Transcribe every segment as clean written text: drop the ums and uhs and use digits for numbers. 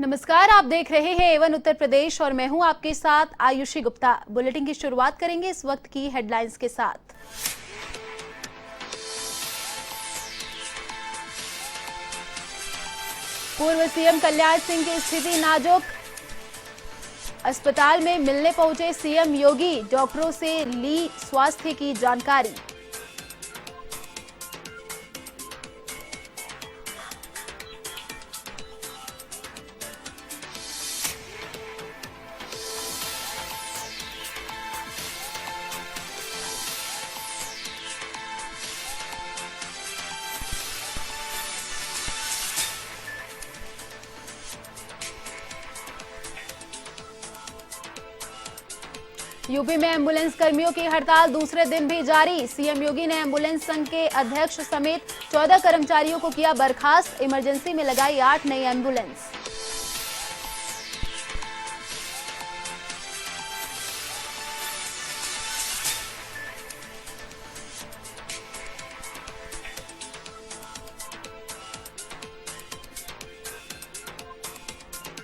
नमस्कार, आप देख रहे हैं एवन उत्तर प्रदेश और मैं हूं आपके साथ आयुषी गुप्ता। बुलेटिन की शुरुआत करेंगे इस वक्त की हेडलाइंस के साथ। पूर्व सीएम कल्याण सिंह की स्थिति नाजुक, अस्पताल में मिलने पहुंचे सीएम योगी, डॉक्टरों से ली स्वास्थ्य की जानकारी। यूपी में एम्बुलेंस कर्मियों की हड़ताल दूसरे दिन भी जारी। सीएम योगी ने एम्बुलेंस संघ के अध्यक्ष समेत 14 कर्मचारियों को किया बर्खास्त। इमरजेंसी में लगाई 8 नई एम्बुलेंस।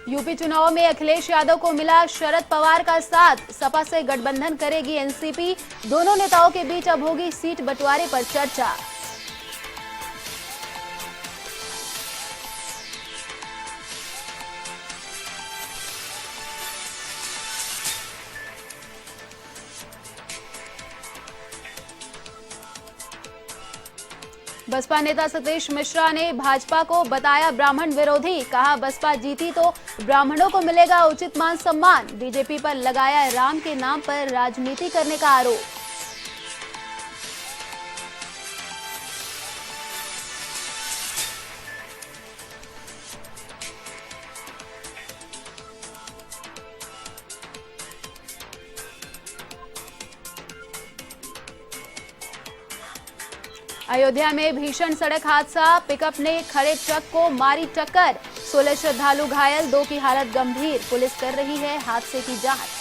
यूपी चुनाव में अखिलेश यादव को मिला शरद पवार का साथ। सपा से गठबंधन करेगी एनसीपी। दोनों नेताओं के बीच अब होगी सीट बंटवारे पर चर्चा। बसपा नेता सतीश मिश्रा ने भाजपा को बताया ब्राह्मण विरोधी। कहा बसपा जीती तो ब्राह्मणों को मिलेगा उचित मान सम्मान। बीजेपी पर लगाया राम के नाम पर राजनीति करने का आरोप। अयोध्या में भीषण सड़क हादसा, पिकअप ने खड़े ट्रक को मारी टक्कर। 16 श्रद्धालु घायल, 2 की हालत गंभीर। पुलिस कर रही है हादसे की जांच।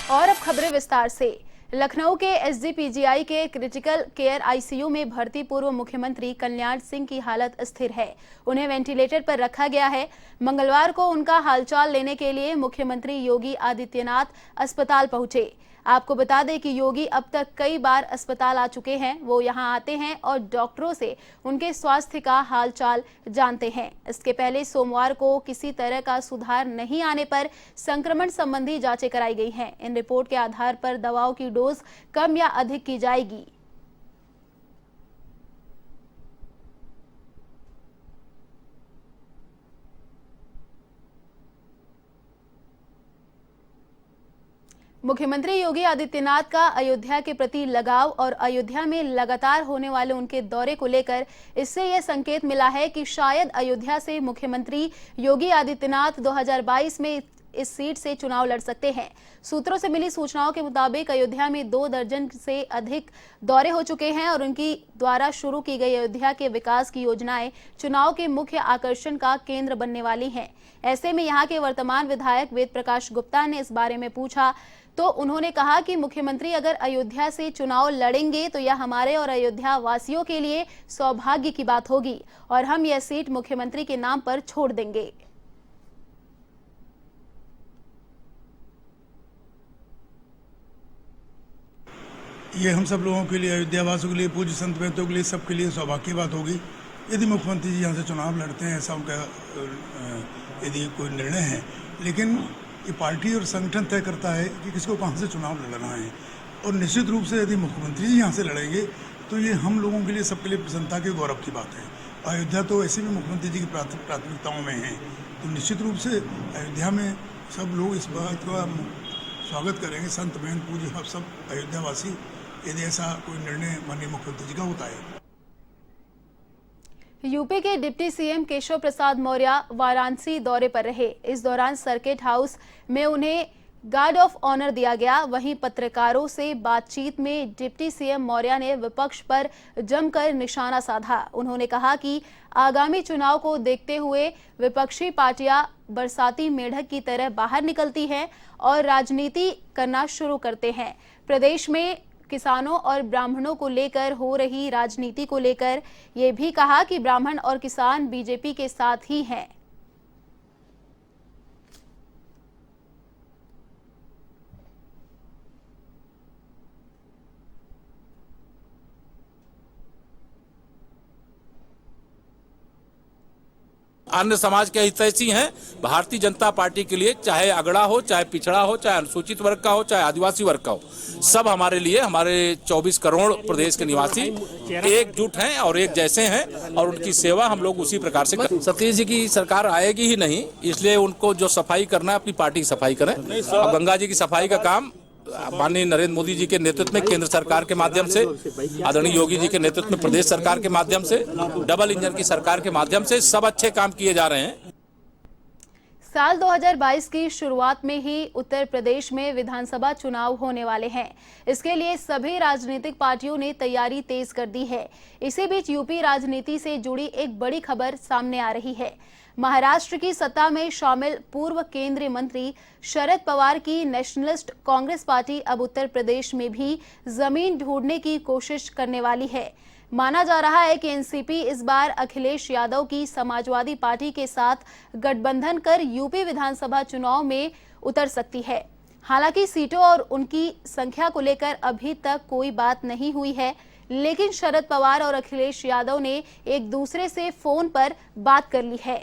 और अब खबरें विस्तार से। लखनऊ के एसजीपीजीआई के क्रिटिकल केयर आईसीयू में भर्ती पूर्व मुख्यमंत्री कल्याण सिंह की हालत स्थिर है। उन्हें वेंटिलेटर पर रखा गया है। मंगलवार को उनका हालचाल लेने के लिए मुख्यमंत्री योगी आदित्यनाथ अस्पताल पहुंचे। आपको बता दें कि योगी अब तक कई बार अस्पताल आ चुके हैं। वो यहां आते हैं और डॉक्टरों से उनके स्वास्थ्य का हालचाल जानते हैं। इसके पहले सोमवार को किसी तरह का सुधार नहीं आने पर संक्रमण संबंधी जांचें कराई गई हैं। इन रिपोर्ट के आधार पर दवाओं की डोज कम या अधिक की जाएगी। मुख्यमंत्री योगी आदित्यनाथ का अयोध्या के प्रति लगाव और अयोध्या में लगातार होने वाले उनके दौरे को लेकर इससे यह संकेत मिला है कि शायद अयोध्या से मुख्यमंत्री योगी आदित्यनाथ 2022 में इस सीट से चुनाव लड़ सकते हैं। सूत्रों से मिली सूचनाओं के मुताबिक अयोध्या में 2 दर्जन से अधिक दौरे हो चुके हैं और उनकी द्वारा शुरू की गई अयोध्या के विकास की योजनाएं चुनाव के मुख्य आकर्षण का केंद्र बनने वाली हैं। ऐसे में यहां के वर्तमान विधायक वेद प्रकाश गुप्ता ने इस बारे में पूछा तो उन्होंने कहा कि मुख्यमंत्री अगर अयोध्या से चुनाव लड़ेंगे तो यह हमारे और अयोध्या वासियों के लिए सौभाग्य की बात होगी और हम यह सीट मुख्यमंत्री के नाम पर छोड़ देंगे। ये हम सब लोगों के लिए, अयोध्या वासियों के लिए, पूज्य संत महंतों के लिए, सबके लिए सौभाग्य की बात होगी यदि मुख्यमंत्री जी यहाँ से चुनाव लड़ते हैं। ऐसा उनका यदि कोई निर्णय है, लेकिन ये पार्टी और संगठन तय करता है कि किसको कहाँ से चुनाव लड़ना है। और निश्चित रूप से यदि मुख्यमंत्री जी यहाँ से लड़ेंगे तो ये हम लोगों के लिए, सबके लिए प्रसन्नता के गौरव की बात है। अयोध्या तो ऐसे भी मुख्यमंत्री जी की प्राथमिकताओं में है, तो निश्चित रूप से अयोध्या में सब लोग इस बात का स्वागत करेंगे। संत महंत पूज्य सब अयोध्या वासी, यदि ऐसा कोई निर्णय माननीय मुख्यमंत्री जी का होता है। यूपी के डिप्टी सीएम केशव प्रसाद मौर्य वाराणसी दौरे पर रहे। इस दौरान सर्किट हाउस में उन्हें गार्ड ऑफ ऑनर दिया गया। वहीं पत्रकारों से बातचीत में डिप्टी सीएम मौर्य ने विपक्ष पर जमकर निशाना साधा। उन्होंने कहा कि आगामी चुनाव को देखते हुए विपक्षी पार्टियां बरसाती मेढक की तरह बाहर निकलती हैं और राजनीति करना शुरू करते हैं। प्रदेश में किसानों और ब्राह्मणों को लेकर हो रही राजनीति को लेकर ये भी कहा कि ब्राह्मण और किसान बीजेपी के साथ ही हैं। अन्य समाज के हितैषी हैं भारतीय जनता पार्टी के लिए, चाहे अगड़ा हो, चाहे पिछड़ा हो, चाहे अनुसूचित वर्ग का हो, चाहे आदिवासी वर्ग का हो, सब हमारे लिए, हमारे 24 करोड़ प्रदेश के निवासी एकजुट हैं और एक जैसे हैं और उनकी सेवा हम लोग उसी प्रकार से करें। सतीश जी की सरकार आएगी ही नहीं, इसलिए उनको जो सफाई करना है अपनी पार्टी की सफाई करें। अब गंगा जी की सफाई का काम माननीय नरेंद्र मोदी जी के नेतृत्व में केंद्र सरकार के माध्यम से, आदरणीय योगी जी के नेतृत्व में प्रदेश सरकार के माध्यम से, डबल इंजन की सरकार के माध्यम से सब अच्छे काम किए जा रहे हैं। साल 2022 की शुरुआत में ही उत्तर प्रदेश में विधानसभा चुनाव होने वाले हैं। इसके लिए सभी राजनीतिक पार्टियों ने तैयारी तेज कर दी है। इसी बीच यूपी राजनीति से जुड़ी एक बड़ी खबर सामने आ रही है। महाराष्ट्र की सत्ता में शामिल पूर्व केंद्रीय मंत्री शरद पवार की नेशनलिस्ट कांग्रेस पार्टी अब उत्तर प्रदेश में भी जमीन ढूंढने की कोशिश करने वाली है। माना जा रहा है कि एनसीपी इस बार अखिलेश यादव की समाजवादी पार्टी के साथ गठबंधन कर यूपी विधानसभा चुनाव में उतर सकती है। हालांकि सीटों और उनकी संख्या को लेकर अभी तक कोई बात नहीं हुई है, लेकिन शरद पवार और अखिलेश यादव ने एक दूसरे से फोन पर बात कर ली है।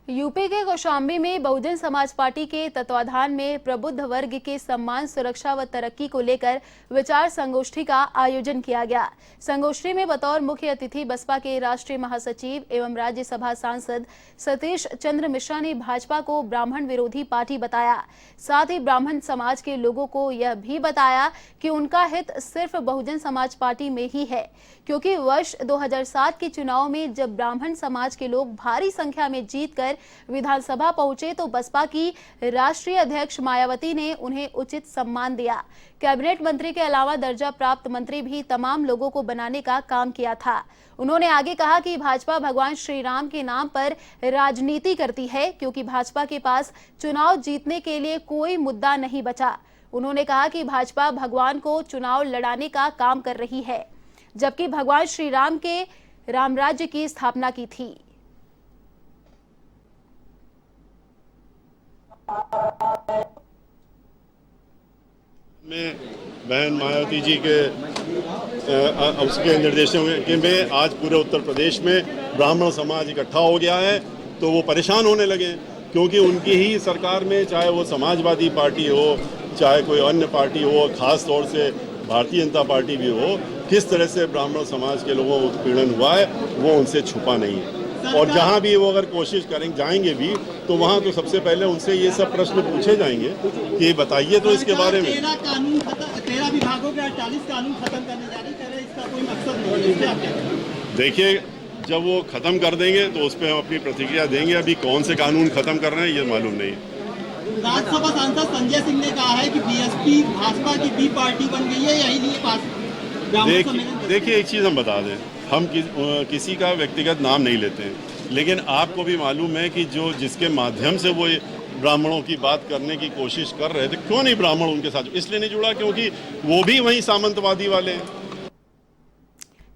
यूपी के कौशाम्बी में बहुजन समाज पार्टी के तत्वाधान में प्रबुद्ध वर्ग के सम्मान, सुरक्षा व तरक्की को लेकर विचार संगोष्ठी का आयोजन किया गया। संगोष्ठी में बतौर मुख्य अतिथि बसपा के राष्ट्रीय महासचिव एवं राज्यसभा सांसद सतीश चंद्र मिश्रा ने भाजपा को ब्राह्मण विरोधी पार्टी बताया। साथ ही ब्राह्मण समाज के लोगों को यह भी बताया कि उनका हित सिर्फ बहुजन समाज पार्टी में ही है, क्योंकि वर्ष 2007 के चुनाव में जब ब्राह्मण समाज के लोग भारी संख्या में जीतकर विधानसभा पहुंचे तो बसपा की राष्ट्रीय अध्यक्ष मायावती ने उन्हें उचित सम्मान दिया। कैबिनेट मंत्री के अलावा दर्जा प्राप्त मंत्री भी तमाम लोगों को बनाने का काम किया था। उन्होंने आगे कहा कि भाजपा भगवान श्री राम के नाम पर राजनीति करती है, क्योंकि भाजपा के पास चुनाव जीतने के लिए कोई मुद्दा नहीं बचा। उन्होंने कहा कि भाजपा भगवान को चुनाव लड़ाने का काम कर रही है, जबकि भगवान श्री राम के राम राज्य की स्थापना की थी। में बहन मायावती जी के उसके निर्देशों में आज पूरे उत्तर प्रदेश में ब्राह्मण समाज इकट्ठा हो गया है, तो वो परेशान होने लगे, क्योंकि उनकी ही सरकार में, चाहे वो समाजवादी पार्टी हो, चाहे कोई अन्य पार्टी हो, खास तौर से भारतीय जनता पार्टी भी हो, किस तरह से ब्राह्मण समाज के लोगों को उत्पीड़न हुआ है वो उनसे छुपा नहीं है। और जहाँ भी वो अगर कोशिश करेंगे जाएंगे भी तो वहाँ तो सबसे पहले उनसे ये सब प्रश्न पूछे जाएंगे कि बताइए तो इसके बारे में। 13 विभागों के 48 कानून खत्म करने जा रहे हैं, इसका कोई मकसद नहीं है। देखिए, जब वो खत्म कर देंगे तो उस पर हम अपनी प्रतिक्रिया देंगे। अभी कौन से कानून खत्म कर रहे हैं ये मालूम नहीं है। राज्यसभा सांसद संजय सिंह ने कहा है कि बीएसपी भाजपा की बी पार्टी बन गई है, यही लिए पास। देखिए, एक चीज़ हम बता दें, हम किसी का व्यक्तिगत नाम नहीं लेते हैं, लेकिन आपको भी मालूम है कि जिसके माध्यम से वो ब्राह्मणों की बात करने की कोशिश कर रहे थे, क्यों नहीं ब्राह्मण उनके साथ इसलिए नहीं जुड़ा क्योंकि वो भी वही सामंतवादी वाले हैं।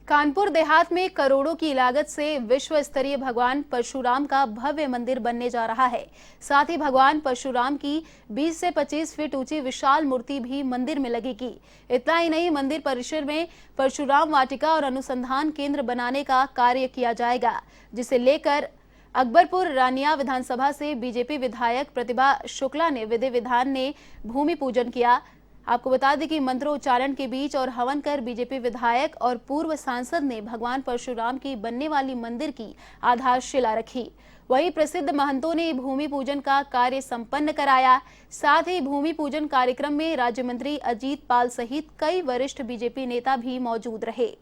कानपुर देहात में करोड़ों की लागत से विश्व स्तरीय भगवान परशुराम का भव्य मंदिर बनने जा रहा है। साथ ही भगवान परशुराम की 20 से 25 फीट ऊंची विशाल मूर्ति भी मंदिर में लगेगी। इतना ही नहीं, मंदिर परिसर में परशुराम वाटिका और अनुसंधान केंद्र बनाने का कार्य किया जाएगा, जिसे लेकर अकबरपुर रानिया विधानसभा से बीजेपी विधायक प्रतिभा शुक्ला ने विधि विधान ने भूमि पूजन किया। आपको बता दें कि मंत्रोच्चारण के बीच और हवन कर बीजेपी विधायक और पूर्व सांसद ने भगवान परशुराम की बनने वाली मंदिर की आधारशिला रखी। वहीं प्रसिद्ध महंतों ने भूमि पूजन का कार्य संपन्न कराया। साथ ही भूमि पूजन कार्यक्रम में राज्य मंत्री अजीत पाल सहित कई वरिष्ठ बीजेपी नेता भी मौजूद रहे।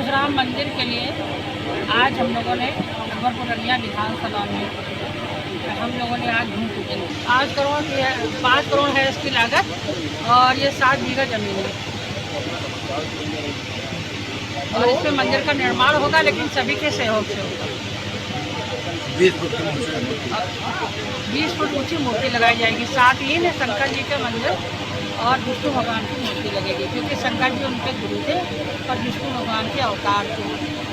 राम मंदिर के लिए आज हम लोगों ने अकबरपुर विधानसभा में हम लोगों ने आज भूमि पूजन 5 करोड़ है इसकी लागत और ये 7 बीघा जमीन है और इसमें मंदिर का निर्माण होगा, लेकिन सभी के सहयोग से होगा। 20 फुट ऊंची मूर्ति लगाई जाएगी। साथ ही में शंकर जी का मंदिर और विष्णु भगवान की मूर्ति लगेगी, क्योंकि शंकर जी उनके गुरु थे और विष्णु भगवान के अवतार थे,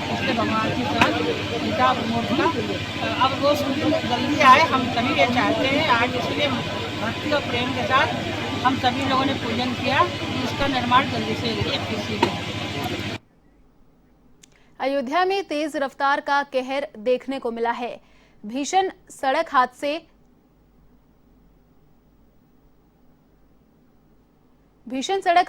इसलिए भगवान के साथ उनका मूर्ति अब वो जल्दी आए हम सभी ये चाहते हैं। आज इसलिए भक्ति और प्रेम के साथ हम सभी लोगों ने पूजन किया कि उसका निर्माण जल्दी से किसी हो। अयोध्या में तेज रफ्तार का कहर देखने को मिला है। भीषण सड़क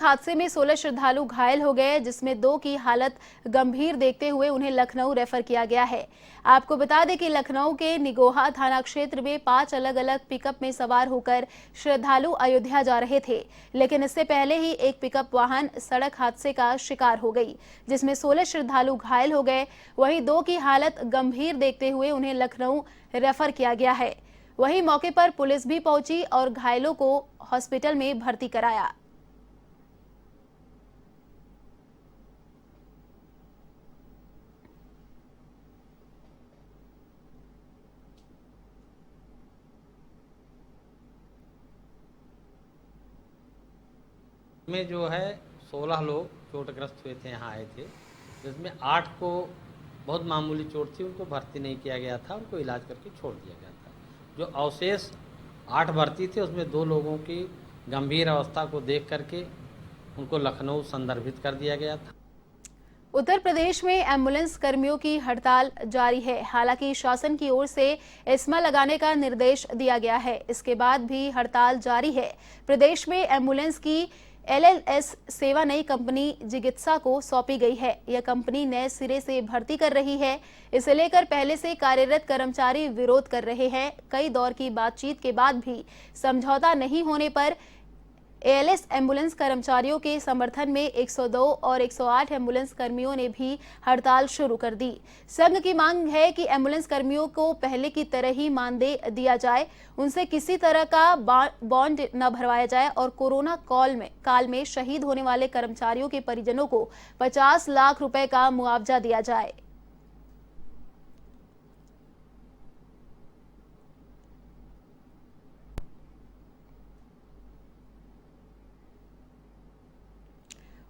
हादसे में 16 श्रद्धालु घायल हो गए, जिसमें 2 की हालत गंभीर देखते हुए उन्हें लखनऊ रेफर किया गया है। आपको बता दें कि लखनऊ के निगोहा थाना क्षेत्र में 5 अलग अलग पिकअप में सवार होकर श्रद्धालु अयोध्या जा रहे थे, लेकिन इससे पहले ही एक पिकअप वाहन सड़क हादसे का शिकार हो गई, जिसमें 16 श्रद्धालु घायल हो गए। वहीं 2 की हालत गंभीर देखते हुए उन्हें लखनऊ रेफर किया गया है। वहीं मौके पर पुलिस भी पहुंची और घायलों को हॉस्पिटल में भर्ती कराया। में जो है 16 लोग चोटग्रस्त हुए थे, यहाँ आए थे, जिसमें 8 को बहुत मामूली चोट थी, उनको भर्ती नहीं किया गया था, उनको इलाज करके छोड़ दिया गया था। जो अवशेष 8 भर्ती थे उसमें 2 लोगों की गंभीर अवस्था को देख करके उनको लखनऊ संदर्भित कर दिया गया था। उत्तर प्रदेश में एम्बुलेंस कर्मियों की हड़ताल जारी है। हालांकि शासन की ओर से एस्मा लगाने का निर्देश दिया गया है, इसके बाद भी हड़ताल जारी है। प्रदेश में एम्बुलेंस की LLS सेवा नई कंपनी जिगित्सा को सौंपी गई है। यह कंपनी नए सिरे से भर्ती कर रही है। इसे लेकर पहले से कार्यरत कर्मचारी विरोध कर रहे हैं। कई दौर की बातचीत के बाद भी समझौता नहीं होने पर ALS एम्बुलेंस कर्मचारियों के समर्थन में 102 और 108 एम्बुलेंस कर्मियों ने भी हड़ताल शुरू कर दी। संघ की मांग है कि एम्बुलेंस कर्मियों को पहले की तरह ही मानदेय दिया जाए, उनसे किसी तरह का बॉन्ड न भरवाया जाए और कोरोना काल में शहीद होने वाले कर्मचारियों के परिजनों को 50 लाख रुपए का मुआवजा दिया जाए।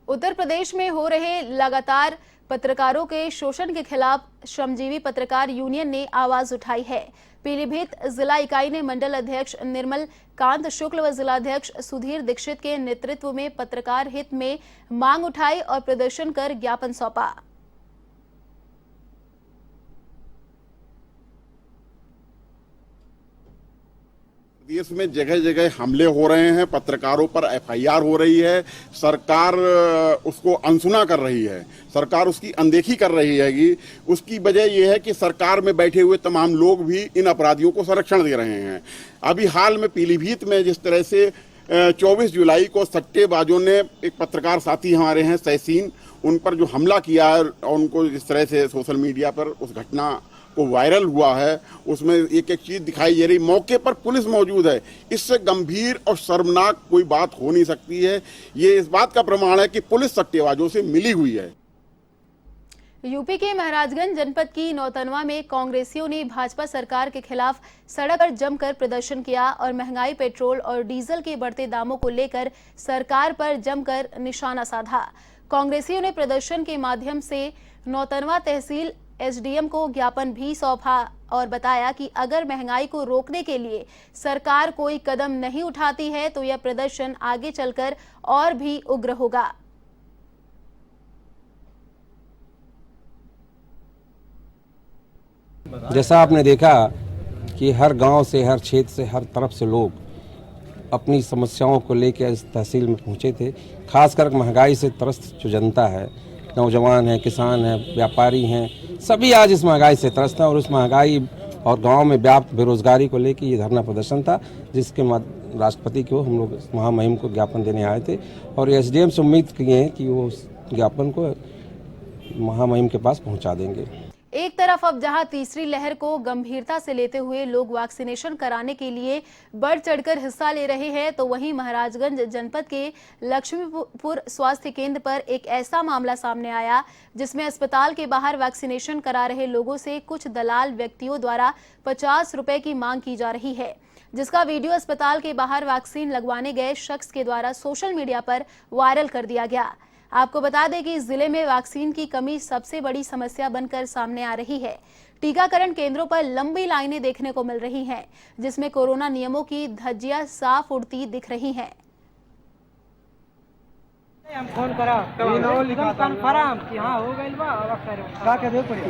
उत्तर प्रदेश में हो रहे लगातार पत्रकारों के शोषण के खिलाफ श्रमजीवी पत्रकार यूनियन ने आवाज उठाई है। पीलीभीत जिला इकाई ने मंडल अध्यक्ष निर्मल कांत शुक्ल व जिलाध्यक्ष सुधीर दीक्षित के नेतृत्व में पत्रकार हित में मांग उठाई और प्रदर्शन कर ज्ञापन सौंपा। देश में जगह जगह हमले हो रहे हैं, पत्रकारों पर FIR हो रही है, सरकार उसको अनसुना कर रही है, सरकार उसकी अनदेखी कर रही है। उसकी वजह यह है कि सरकार में बैठे हुए तमाम लोग भी इन अपराधियों को संरक्षण दे रहे हैं। अभी हाल में पीलीभीत में जिस तरह से 24 जुलाई को सट्टेबाजों ने एक पत्रकार साथी हमारे हैं तहसीन, उन पर जो हमला किया है और उनको जिस तरह से सोशल मीडिया पर उस घटना को वायरल हुआ है, उसमें एक एक चीज दिखाई दे रही। मौके पर पुलिस मौजूद है। इससे गंभीर और शर्मनाक कोई बात हो नहीं सकती है। ये इस बात का प्रमाण है कि पुलिस सट्टेबाजों से मिली हुई है। यूपी के महाराजगंज जनपद की नौतनवा में कांग्रेसियों ने भाजपा सरकार के खिलाफ सड़क पर जमकर प्रदर्शन किया और महंगाई, पेट्रोल और डीजल के बढ़ते दामों को लेकर सरकार पर जमकर निशाना साधा। कांग्रेसियों ने प्रदर्शन के माध्यम से नौतनवा तहसील SDM को ज्ञापन भी सौंपा और बताया कि अगर महंगाई को रोकने के लिए सरकार कोई कदम नहीं उठाती है तो यह प्रदर्शन आगे चलकर और भी उग्र होगा। जैसा आपने देखा कि हर गांव से, हर क्षेत्र से, हर तरफ से लोग अपनी समस्याओं को लेकर इस तहसील में पहुंचे थे। खासकर महंगाई से त्रस्त जो जनता है, नौजवान हैं, किसान हैं, व्यापारी हैं, सभी आज इस महंगाई से त्रस्त हैं और उस महंगाई और गांव में व्याप्त बेरोजगारी को लेकर ये धरना प्रदर्शन था, जिसके राष्ट्रपति को हम लोग महामहिम को ज्ञापन देने आए थे और एसडीएम से उम्मीद किए हैं कि वो उस ज्ञापन को महामहिम के पास पहुंचा देंगे। एक तरफ अब जहां तीसरी लहर को गंभीरता से लेते हुए लोग वैक्सीनेशन कराने के लिए बढ़ चढ़कर हिस्सा ले रहे हैं, तो वहीं महाराजगंज जनपद के लक्ष्मीपुर स्वास्थ्य केंद्र पर एक ऐसा मामला सामने आया जिसमें अस्पताल के बाहर वैक्सीनेशन करा रहे लोगों से कुछ दलाल व्यक्तियों द्वारा 50 रुपए की मांग की जा रही है, जिसका वीडियो अस्पताल के बाहर वैक्सीन लगवाने गए शख्स के द्वारा सोशल मीडिया पर वायरल कर दिया गया। आपको बता दें कि जिले में वैक्सीन की कमी सबसे बड़ी समस्या बनकर सामने आ रही है। टीकाकरण केंद्रों पर लंबी लाइनें देखने को मिल रही हैं, जिसमें कोरोना नियमों की धज्जियां साफ उड़ती दिख रही हैं। हम फोन करा एकदम कंफर्म कि हां हो गइल बा अब करे का के दे पड़ी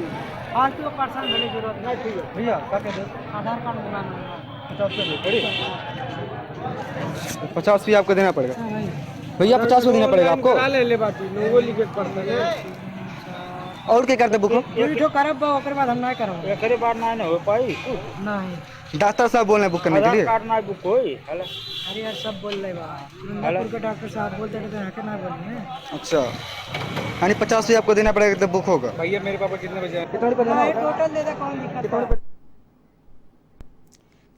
फालतू पर्सन भले जरूरत नहीं। ठीक है भैया का के दे आधार कार्ड बनाना 50 दे पड़ी 50 भी आपको देना पड़ेगा भैया, 50 को देना पड़ेगा आपको। ले ले बात लोगो लिखे पड़ता है और क्या करते बुक वीडियो करब ओकर बाद हम ना करब एकरे बाद ना हो पाई नहीं। डॉक्टर साहब बोल रहे हैं बुक करने के लिए, कार्ड ना बुक होई। अरे यार सब बोल रहे बा इंदरपुर के डॉक्टर साहब बोलते हैं हके ना बोलने। अच्छा यानी 50 भी आपको देना पड़ेगा तो बुक होगा। भैया मेरे पापा कितने बजे टोटल दे दे कौन दिक्कत।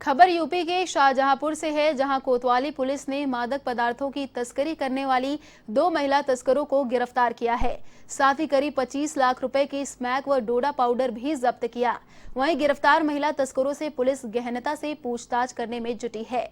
खबर यूपी के शाहजहांपुर से है, जहां कोतवाली पुलिस ने मादक पदार्थों की तस्करी करने वाली 2 महिला तस्करों को गिरफ्तार किया है। साथ ही करीब 25 लाख रुपए की स्मैक व डोडा पाउडर भी जब्त किया। वहीं गिरफ्तार महिला तस्करों से पुलिस गहनता से पूछताछ करने में जुटी है।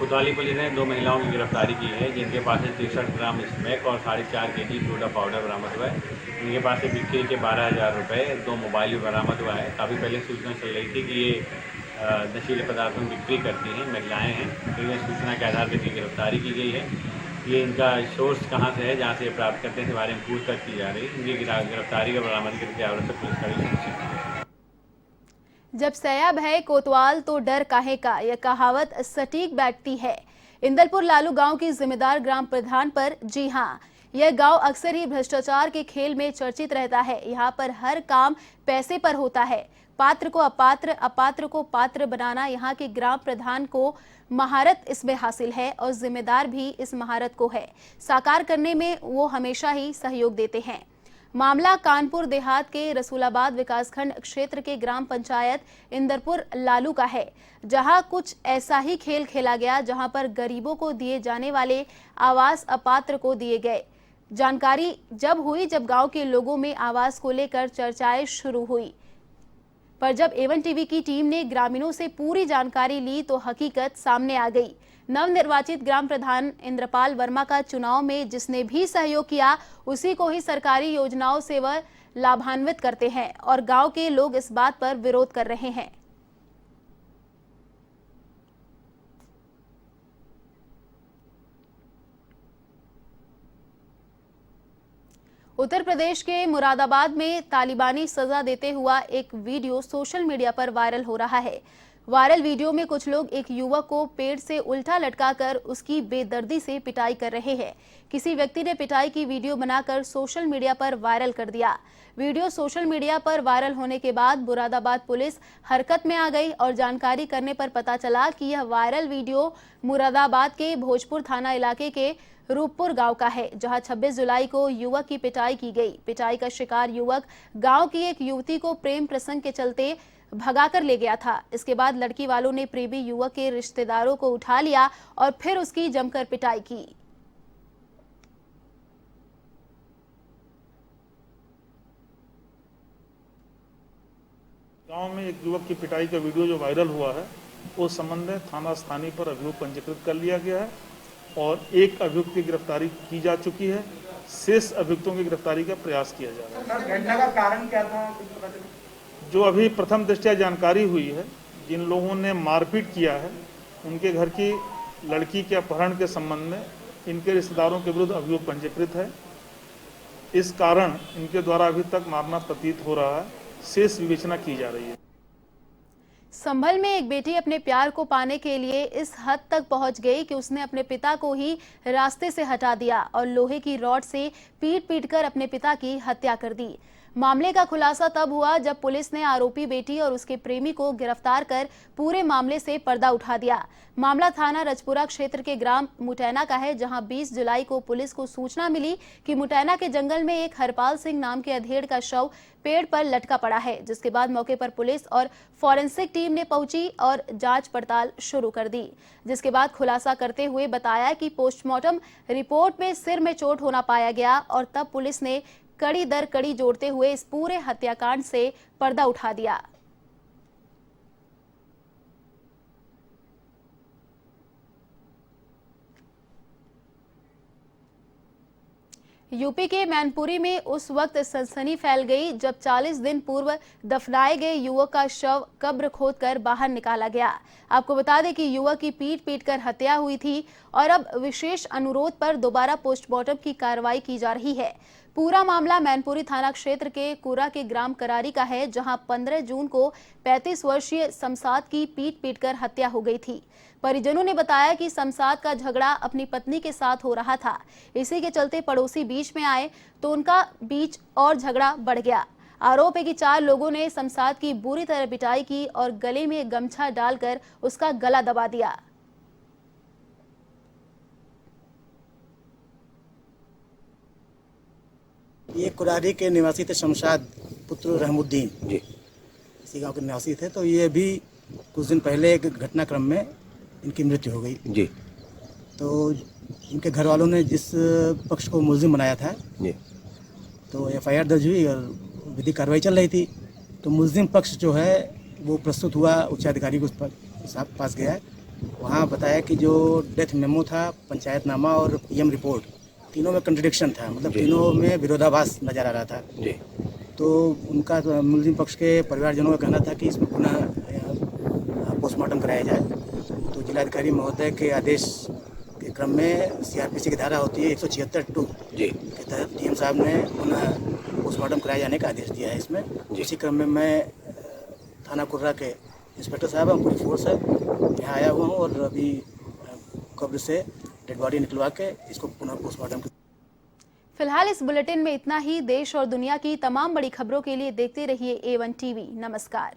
कोतवाली पुलिस ने 2 महिलाओं की गिरफ्तारी की है, जिनके पास से 63 ग्राम स्मैक और 4.5 kg डोडा पाउडर बरामद हुआ है। इनके पास से बिक्री के 12,000 रुपये, 2 मोबाइल भी बरामद हुआ है। काफ़ी पहले सूचना चल रही थी कि ये नशीले पदार्थों की बिक्री करती हैं, महिलाएं हैं, तो ये सूचना के आधार पर इनकी गिरफ्तारी की गई है। ये इनका सोर्स कहाँ से है, जहाँ से ये प्राप्त करते हैं, इस बारे में पूछताछ की जा रही है। इनकी गिरफ्तारी का बरामदगी करके आवश्यक पुलिस कड़ी सुनिश्चित की है। जब सयाब है कोतवाल तो डर काहे का, यह कहावत सटीक बैठती है इंदलपुर लालू गांव की जिम्मेदार ग्राम प्रधान पर। जी हां, यह गांव अक्सर ही भ्रष्टाचार के खेल में चर्चित रहता है। यहां पर हर काम पैसे पर होता है। पात्र को अपात्र, अपात्र को पात्र बनाना यहां के ग्राम प्रधान को महारत इसमें हासिल है और जिम्मेदार भी इस महारत को है साकार करने में वो हमेशा ही सहयोग देते हैं। मामला कानपुर देहात के रसूलाबाद विकासखंड क्षेत्र के ग्राम पंचायत इंदरपुर लालू का है, जहां कुछ ऐसा ही खेल खेला गया, जहां पर गरीबों को दिए जाने वाले आवास अपात्र को दिए गए। जानकारी जब हुई जब गांव के लोगों में आवास को लेकर चर्चाएं शुरू हुई, पर जब एवन टीवी की टीम ने ग्रामीणों से पूरी जानकारी ली तो हकीकत सामने आ गई। नवनिर्वाचित ग्राम प्रधान इंद्रपाल वर्मा का चुनाव में जिसने भी सहयोग किया, उसी को ही सरकारी योजनाओं से वह लाभान्वित करते हैं और गांव के लोग इस बात पर विरोध कर रहे हैं। उत्तर प्रदेश के मुरादाबाद में तालिबानी सजा देते हुआ एक वीडियो सोशल मीडिया पर वायरल हो रहा है। वायरल वीडियो में कुछ लोग एक युवक को पेड़ से उल्टा लटकाकर उसकी बेदर्दी से पिटाई कर रहे हैं। किसी व्यक्ति ने पिटाई की वीडियो बनाकर सोशल मीडिया पर वायरल कर दिया। वीडियो सोशल मीडिया पर वायरल होने के बाद मुरादाबाद पुलिस हरकत में आ गई और जानकारी करने पर पता चला कि यह वायरल वीडियो मुरादाबाद के भोजपुर थाना इलाके के रूपपुर गांव का है, जहां 26 जुलाई को युवक की पिटाई की गई। पिटाई का शिकार युवक गांव की एक युवती को प्रेम प्रसंग के चलते भगाकर ले गया था। इसके बाद लड़की वालों ने प्रेमी युवक के रिश्तेदारों को उठा लिया और फिर उसकी जमकर पिटाई की। गांव में एक युवक की पिटाई का वीडियो जो वायरल हुआ है, उस संबंध में थाना स्थानीय पर अभियोग पंजीकृत कर लिया गया है और एक अभियुक्त की गिरफ्तारी की जा चुकी है। शेष अभियुक्तों की गिरफ्तारी का प्रयास किया जा रहा है। घटना का कारण क्या था? जो अभी प्रथम दृष्टया जानकारी हुई है, जिन लोगों ने मारपीट किया है, उनके घर की लड़की के अपहरण के संबंध में इनके रिश्तेदारों के विरुद्ध अभियोग पंजीकृत है इस कारण इनके द्वारा अभी तक मारना प्रतीत हो रहा है। शेष विवेचना की जा रही है। संभल में एक बेटी अपने प्यार को पाने के लिए इस हद तक पहुंच गई कि उसने अपने पिता को ही रास्ते से हटा दिया और लोहे की रॉड से पीट-पीट कर अपने पिता की हत्या कर दी। मामले का खुलासा तब हुआ जब पुलिस ने आरोपी बेटी और उसके प्रेमी को गिरफ्तार कर पूरे मामले से पर्दा उठा दिया। मामला थाना रजपुरा क्षेत्र के ग्राम मुटैना का है, जहां 20 जुलाई को पुलिस को सूचना मिली कि मुटैना के जंगल में एक हरपाल सिंह नाम के अधेड़ का शव पेड़ पर लटका पड़ा है, जिसके बाद मौके पर पुलिस और फॉरेंसिक टीम ने पहुंची और जांच पड़ताल शुरू कर दी। जिसके बाद खुलासा करते हुए बताया कि पोस्टमार्टम रिपोर्ट में सिर में चोट होना पाया गया और तब पुलिस ने कड़ी दर कड़ी जोड़ते हुए इस पूरे हत्याकांड से पर्दा उठा दिया। यूपी के मैनपुरी में उस वक्त सनसनी फैल गई जब 40 दिन पूर्व दफनाए गए युवक का शव कब्र खोदकर बाहर निकाला गया। आपको बता दें कि युवक की पीट कर हत्या हुई थी और अब विशेष अनुरोध पर दोबारा पोस्टमार्टम की कार्रवाई की जा रही है। पूरा मामला मैनपुरी थाना क्षेत्र के कुरा के ग्राम करारी का है, जहां 15 जून को 35 वर्षीय शमशाद की पीट कर हत्या हो गई थी। परिजनों ने बताया कि शमशाद का झगड़ा अपनी पत्नी के साथ हो रहा था। इसी के चलते पड़ोसी बीच में आए तो उनका बीच और झगड़ा बढ़ गया। आरोप है कि 4 लोगों ने शमशाद की बुरी तरह पिटाई की और गले में गमछा डालकर उसका गला दबा दिया। ये कुरारी के निवासी थे शमशाद पुत्र रहमुद्दीन जी, इसी गांव के निवासी थे। तो ये भी कुछ दिन पहले एक घटनाक्रम में इनकी मृत्यु हो गई जी। तो इनके घर वालों ने जिस पक्ष को मुलजिम बनाया था जी, तो एफआईआर दर्ज हुई और विधिक कार्रवाई चल रही थी। तो मुलजिम पक्ष जो है वो प्रस्तुत हुआ, उच्चाधिकारी के पास गया। वहाँ बताया कि जो डेथ मेमो था, पंचायतनामा और पीएम रिपोर्ट, तीनों में कंट्रडिक्शन था, मतलब तीनों में विरोधाभास नजर आ रहा था जी। तो उनका मुलजिम पक्ष के परिवारजनों का कहना था कि इसमें पुनः पोस्टमार्टम कराया जाए। तो जिलाधिकारी महोदय के आदेश के क्रम में सीआरपीसी की धारा होती है 176(2) जी के तहत डीएम साहब ने पुनः पोस्टमार्टम कराए जाने का आदेश दिया है इसमें। इसी क्रम में मैं थाना कुर्रा के इंस्पेक्टर साहब और पूरी फोर्स है यहाँ आया हुआ हूँ और अभी कब्र से डेड बॉडी निकलवा के इसको पुनः पोस्टमार्टम। फिलहाल इस बुलेटिन में इतना ही। देश और दुनिया की तमाम बड़ी खबरों के लिए देखते रहिए A1 TV। नमस्कार।